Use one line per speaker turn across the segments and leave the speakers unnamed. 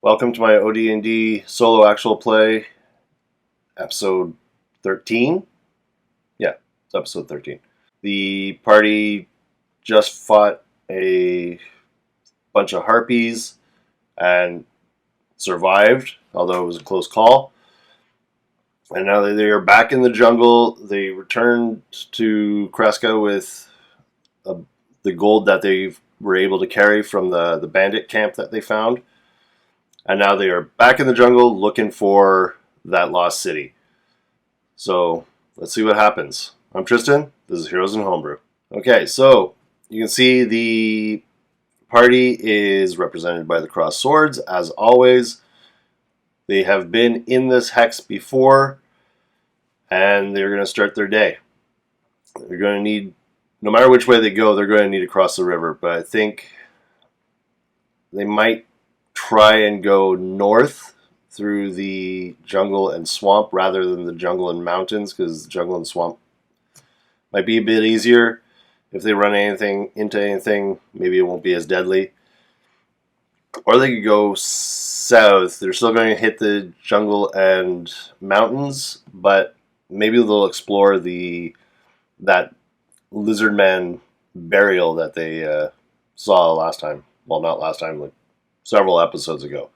Welcome to my OD&D solo actual play, episode 13. Yeah, it's episode 13. The party just fought a bunch of harpies and survived, although it was a close call. And now that they are back in the jungle, they returned to Kreska with the gold that they were able to carry from the bandit camp that they found. And now they are back in the jungle looking for that lost city. So let's see what happens. I'm Tristan. This is Heroes in Homebrew. Okay, so you can see the party is represented by the crossed swords, as always. They have been in this hex before, and they're going to start their day. They're going to need, no matter which way they go, they're going to need to cross the river. But I think they might try and go north through the jungle and swamp rather than the jungle and mountains, because the jungle and swamp might be a bit easier. If they run into anything, maybe it won't be as deadly. Or they could go south. They're still going to hit the jungle and mountains, but maybe they'll explore that lizard man burial that they saw last time. Well, not last time, like several episodes ago.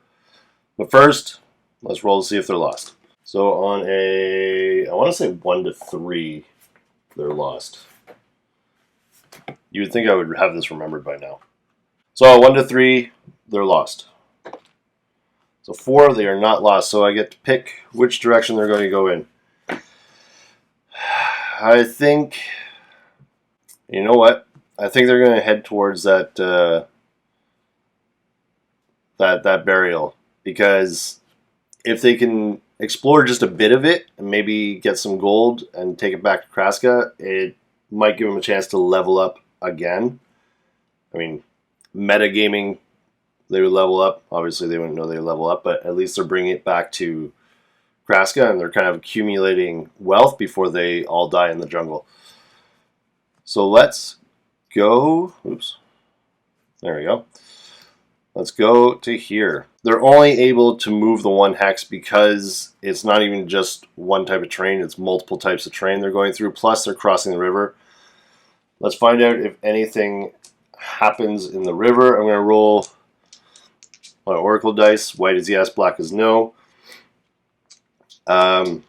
But first, let's roll to see if they're lost. So on I want to say 1 to 3, they're lost. You would think I would have this remembered by now. So 1 to 3, they're lost. So 4, they are not lost. So I get to pick which direction they're going to go in. I think, you know what? I think they're going to head towards that that burial, because if they can explore just a bit of it and maybe get some gold and take it back to Kreska, it might give them a chance to level up again. I mean, metagaming, they would level up. Obviously, they wouldn't know they would level up, but at least they're bringing it back to Kreska, and they're kind of accumulating wealth before they all die in the jungle. So let's go. Oops. There we go. Let's go to here. They're only able to move the one hex because it's not even just one type of terrain, it's multiple types of terrain they're going through, plus they're crossing the river. Let's find out if anything happens in the river. I'm going to roll my oracle dice. White is yes, black is no. Was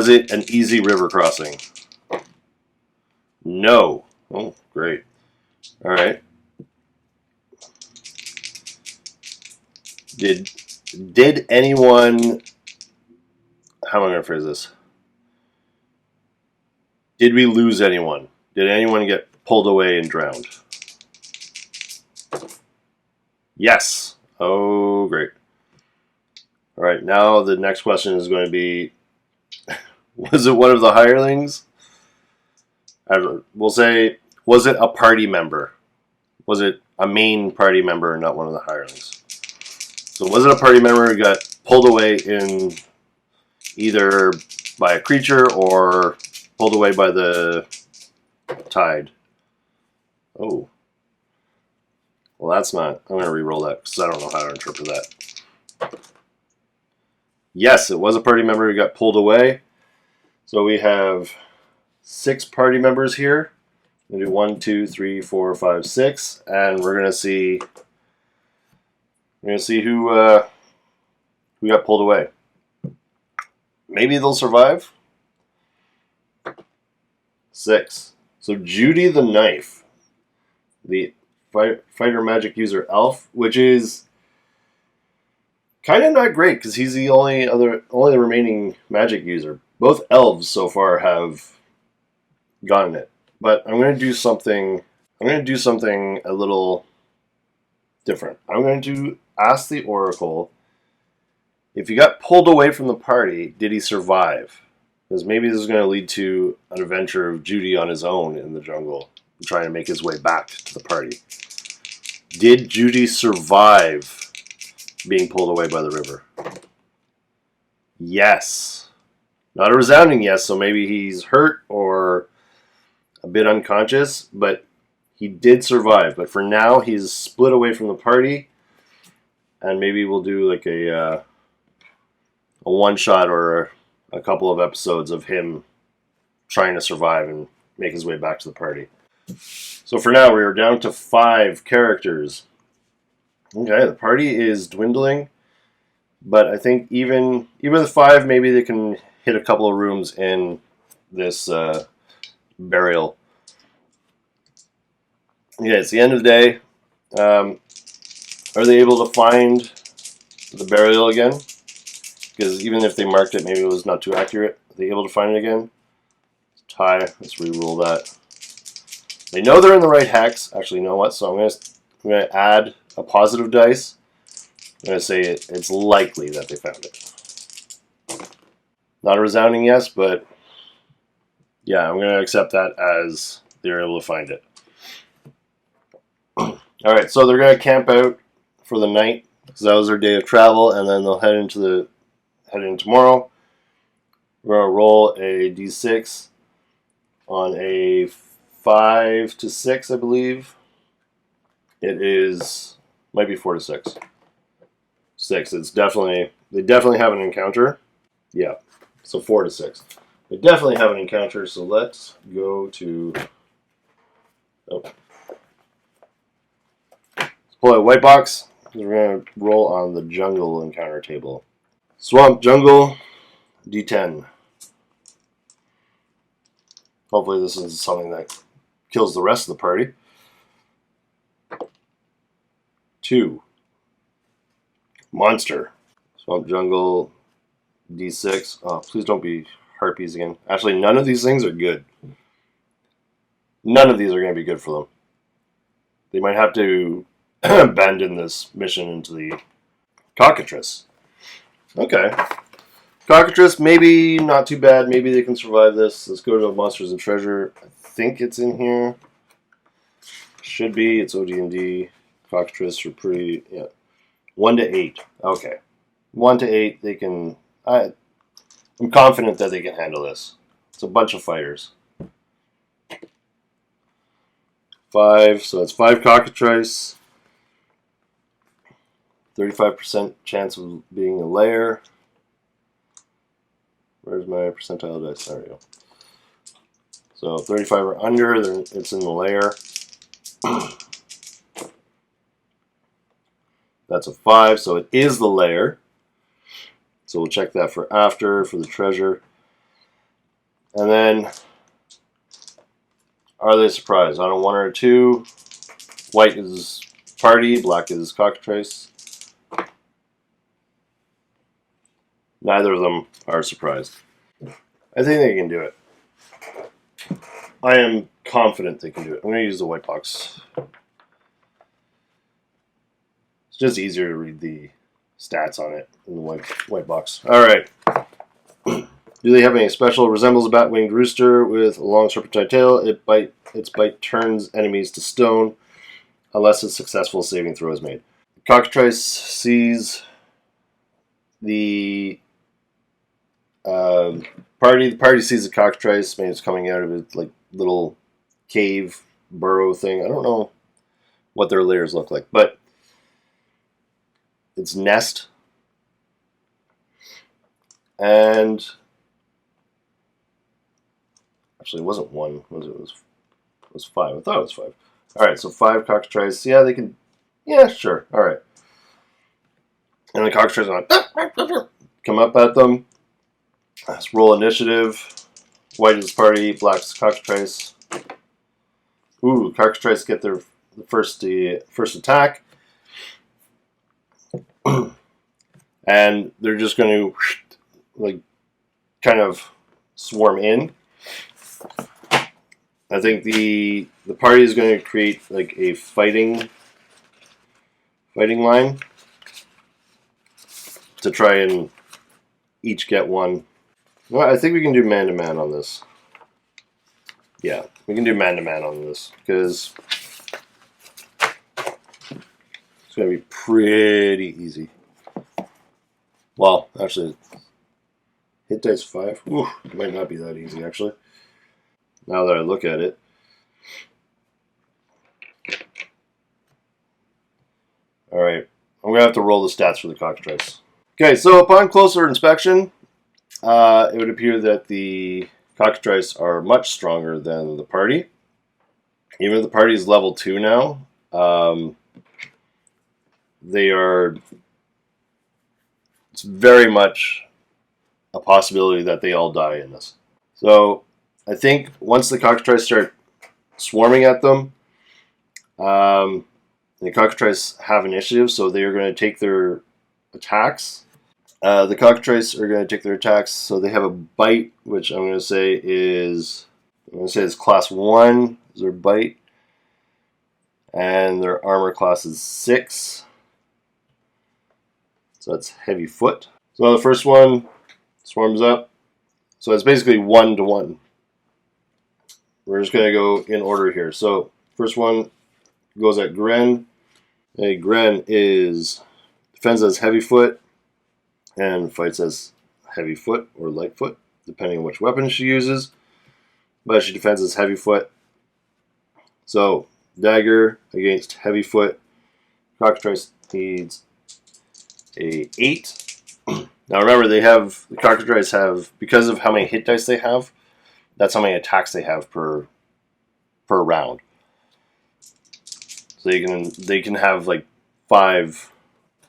it an easy river crossing? No. Oh, great. All right. Did anyone, how am I going to phrase this? Did we lose anyone? Did anyone get pulled away and drowned? Yes. Oh, great. All right, now the next question is going to be, was it one of the hirelings? We'll say, was it a party member? Was it a main party member and not one of the hirelings? So was it a party member who got pulled away in either by a creature or pulled away by the tide? Oh. Well, that's not... I'm going to re-roll that because I don't know how to interpret that. Yes, it was a party member who got pulled away. So we have 6 party members here. We're going to do 1, 2, 3, 4, 5, 6. And we're going to see... We're going to see who got pulled away. Maybe they'll survive. 6. So Judy the Knife, the fighter magic user elf, which is kind of not great because he's the only remaining magic user. Both elves so far have gotten it, but I'm going to do something. I'm going to do something a little different. I'm going to ask the Oracle, if he got pulled away from the party, did he survive? Because maybe this is going to lead to an adventure of Judy on his own in the jungle, trying to make his way back to the party. Did Judy survive being pulled away by the river? Yes. Not a resounding yes, so maybe he's hurt or a bit unconscious, but he did survive. But for now, he's split away from the party. and maybe we'll do like a one shot or a couple of episodes of him trying to survive and make his way back to the party. So for now, we are down to 5 characters. Okay, the party is dwindling, but I think even with 5, maybe they can hit a couple of rooms in this burial. Yeah, it's the end of the day. Are they able to find the burial again? Because even if they marked it, maybe it was not too accurate. Are they able to find it again? Tie. Let's re-roll that. They know they're in the right hex. Actually, you know what? So I'm going to add a positive dice. I'm going to say it's likely that they found it. Not a resounding yes, but yeah, I'm going to accept that as they're able to find it. Alright, so they're going to camp out for the night because that was their day of travel, and then they'll head in tomorrow. We're going to roll a d6 on a 5 to 6, I believe. It is, might be 4 to 6. 6. It's definitely, they definitely have an encounter. Yeah, so 4 to 6. They definitely have an encounter, so let's go to, let's pull out a white box. We're going to roll on the jungle encounter table. Swamp, jungle, d10. Hopefully this is something that kills the rest of the party. 2. Monster. Swamp, jungle, d6. Oh, please don't be harpies again. Actually, none of these things are good. None of these are going to be good for them. They might have to abandon this mission into the cockatrice. Okay. Cockatrice, maybe not too bad. Maybe they can survive this. Let's go to Monsters and Treasure. I think it's in here. Should be. It's OD&D. Cockatrice are pretty, yeah. 1 to 8. Okay. 1 to 8, they can, I'm confident that they can handle this. It's a bunch of fighters. 5, so it's 5 cockatrice. 35% chance of being a lair. Where's my percentile dice? There we go. So 35 or under, it's in the lair. That's a 5, so it is the lair. So we'll check that for after, for the treasure. And then, are they surprised? On a 1 or a 2, white is party, black is cockatrice. Neither of them are surprised. I think they can do it. I am confident they can do it. I'm going to use the white box. It's just easier to read the stats on it in the white box. All right. Do they have any special? Resembles a bat-winged rooster with a long serpentine tail. Its bite turns enemies to stone unless a successful saving throw is made. Cockatrice sees the party. The party sees the cockatrice. Maybe it's coming out of its like little cave burrow thing. I don't know what their layers look like, but its nest. And actually, it wasn't 1. It was 5. I thought it was 5. All right, so 5 cockatrice. Yeah, they can. Yeah, sure. All right. And the cockatrice on come up at them. Let's roll initiative. White is party. Black is cockatrice. Ooh, cockatrice get the first attack. And they're just going to like kind of swarm in. I think the party is going to create like a fighting line to try and each get one. Well, I think we can do man-to-man on this. Yeah, we can do man-to-man on this because it's going to be pretty easy. Well, actually, hit dice 5. Ooh, it might not be that easy, actually. Now that I look at it. Alright, I'm going to have to roll the stats for the cockatrice. Okay, so upon closer inspection, it would appear that the cockatrice are much stronger than the party. Even if the party is level 2 now, it's very much a possibility that they all die in this. So I think once the cockatrice start swarming at them, the cockatrice have initiative, so they are going to take their attacks. The cockatrice are going to take their attacks, so they have a bite, which I'm going to say is class 1 is their bite, and their armor class is 6. So that's heavy foot. So the first one swarms up. So it's basically 1-to-1. We're just going to go in order here. So first one goes at Gren. Hey, Gren defends as heavy foot and fights as heavy foot or light foot, depending on which weapon she uses. But she defends as heavy foot. So dagger against heavy foot. Cockatrice needs a 8. Now remember, the cockatrice have, because of how many hit dice they have, that's how many attacks they have per round. So they can have like 5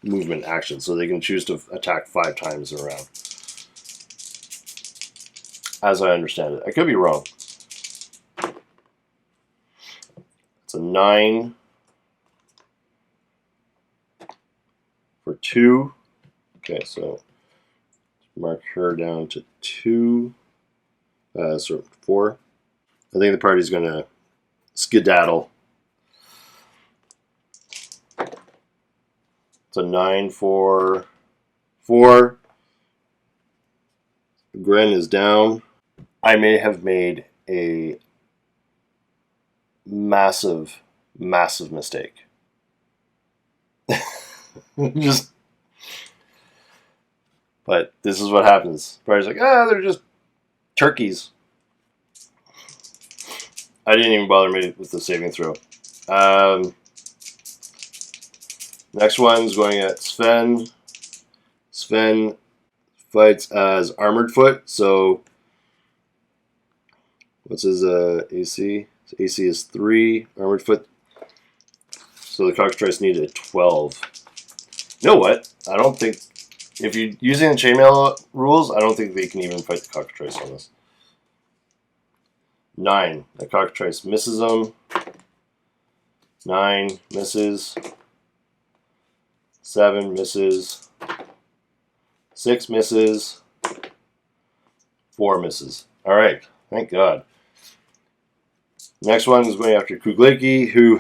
movement actions, so they can choose to attack 5 times in a round. As I understand it, I could be wrong. It's a 9 for 2. Okay, so mark her down to 2. So 4. I think the party's going to skedaddle. It's a 9 for 4. Gren is down. I may have made a massive, massive mistake. But this is what happens. Party's like, they're just turkeys. I didn't even bother me with the saving throw. Next one's going at Sven. Sven fights as Armored Foot. So what's his AC? His AC is 3. Armored Foot. So the cockatrice needed a 12. You know what? I don't think, if you're using the chainmail rules, I don't think they can even fight the cockatrice on this. 9. The cockatrice misses them. 9 misses. 7 misses. 6 misses. 4 misses. Alright, thank God. Next one is going after Kugleki, who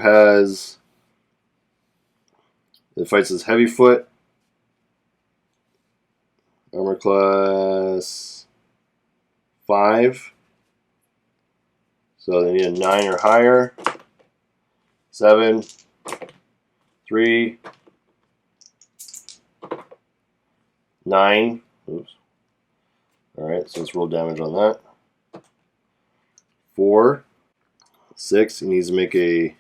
fights as heavy foot. Armor class 5. So they need a 9 or higher. 7, 3, 9. Oops. Alright, so let's roll damage on that. 4, 6. He needs to make a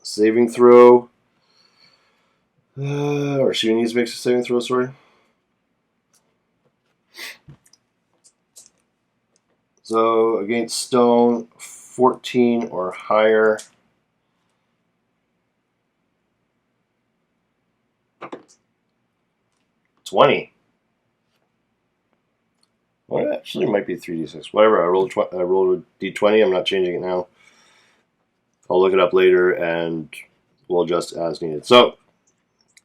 saving throw. Or she needs to make a saving throw, sorry. So against stone, 14 or higher. $20. Well, it actually might be 3d6. Whatever. I rolled a d20. I'm not changing it now. I'll look it up later and we'll adjust as needed. So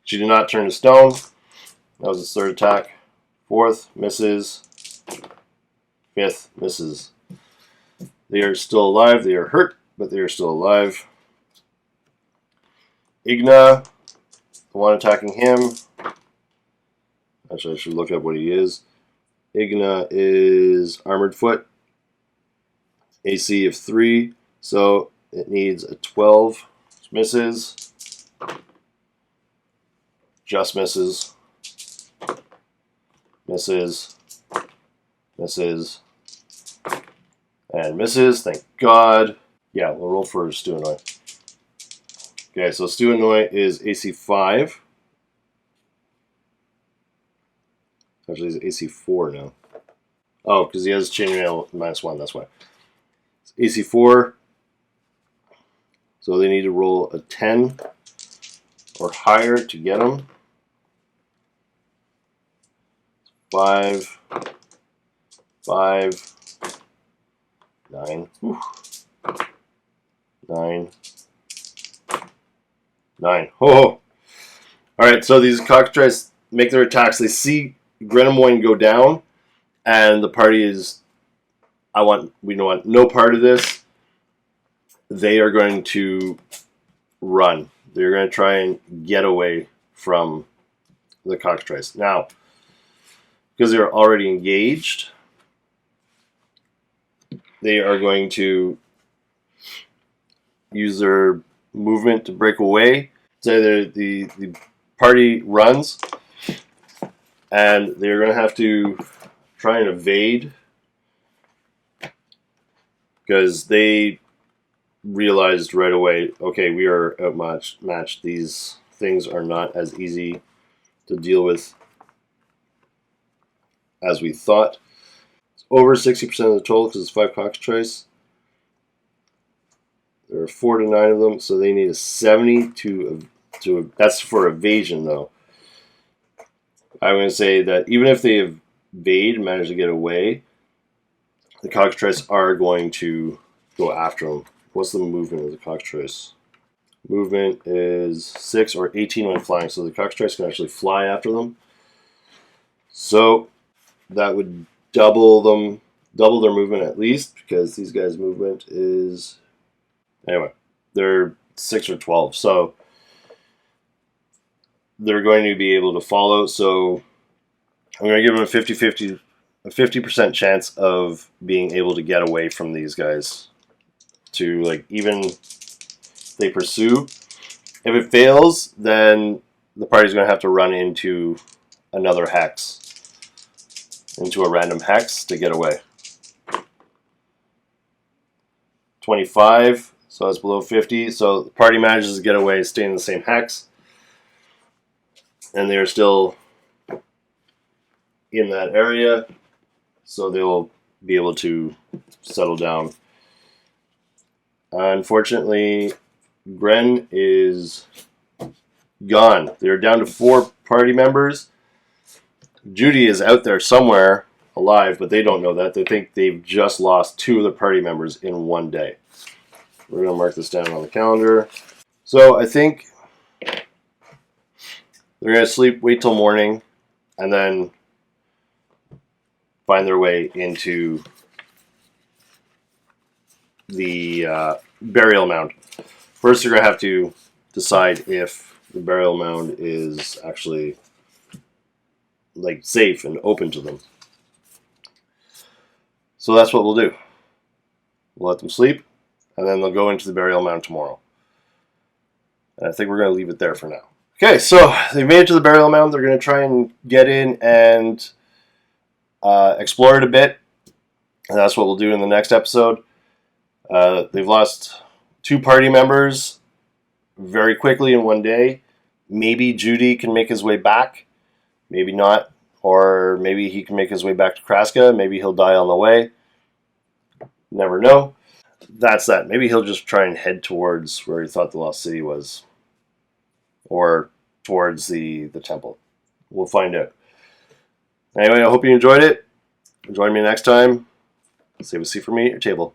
she did not turn to stone. That was his 3rd attack. 4th misses. 5th misses. They are still alive. They are hurt, but they are still alive. Igna, the one attacking him. Actually, I should look up what he is. Igna is Armored Foot. AC of 3. So it needs a 12. Misses. Just misses. Misses. Misses. And misses. Thank God. Yeah, we'll roll for Stu and I. Okay, so Stu Annoy is AC 5. Actually, he's AC 4 now. Oh, because he has chainmail -1, that's why. It's AC 4. So they need to roll a 10 or higher to get him. 5, 5, 9, 9, 9. Oh! All right, so these cockatrices make their attacks. They see Grenamoyne go down, and the party is, we don't want no part of this. They are going to run. They're going to try and get away from the cockatrice. Now, because they're already engaged, they are going to use their movement to break away. So the party runs, and they're going to have to try and evade because they realized right away, okay, we are outmatched. These things are not as easy to deal with as we thought. It's over 60% of the total because it's 5 cockatrices. There are 4 to 9 of them, so they need a 70 to that's for evasion, though. I'm going to say that even if they evade and manage to get away, the cockatrices are going to go after them. What's the movement of the cockatrice? Movement is 6 or 18 when flying, so the cockatrice can actually fly after them. So that would double their movement at least, because these guys' movement is, anyway, they're 6 or 12, so they're going to be able to follow. So I'm going to give them a 50% chance of being able to get away from these guys. To, like, even if they pursue. If it fails, then the party's going to have to run into another hex, into a random hex to get away. 25, so it's below 50. So the party manages to get away, stay in the same hex, and they're still in that area, so they'll be able to settle down. Unfortunately, Gren is gone. They're down to 4 party members. Judy is out there somewhere alive, but they don't know that. They think they've just lost 2 of the party members in one day. We're going to mark this down on the calendar. So I think they're going to sleep, wait till morning, and then find their way into the burial mound. First, they're going to have to decide if the burial mound is actually, like, safe and open to them. So that's what we'll do. We'll let them sleep, and then they'll go into the burial mound tomorrow. And I think we're going to leave it there for now. Okay, so they made it to the burial mound. They're going to try and get in and explore it a bit, and that's what we'll do in the next episode. They've lost 2 party members very quickly in one day. Maybe Judy can make his way back. Maybe not. Or maybe he can make his way back to Kraska. Maybe he'll die on the way. Never know. That's that. Maybe he'll just try and head towards where he thought the Lost City was. Or towards the temple. We'll find out. Anyway, I hope you enjoyed it. Join me next time. Save a seat for me at your table.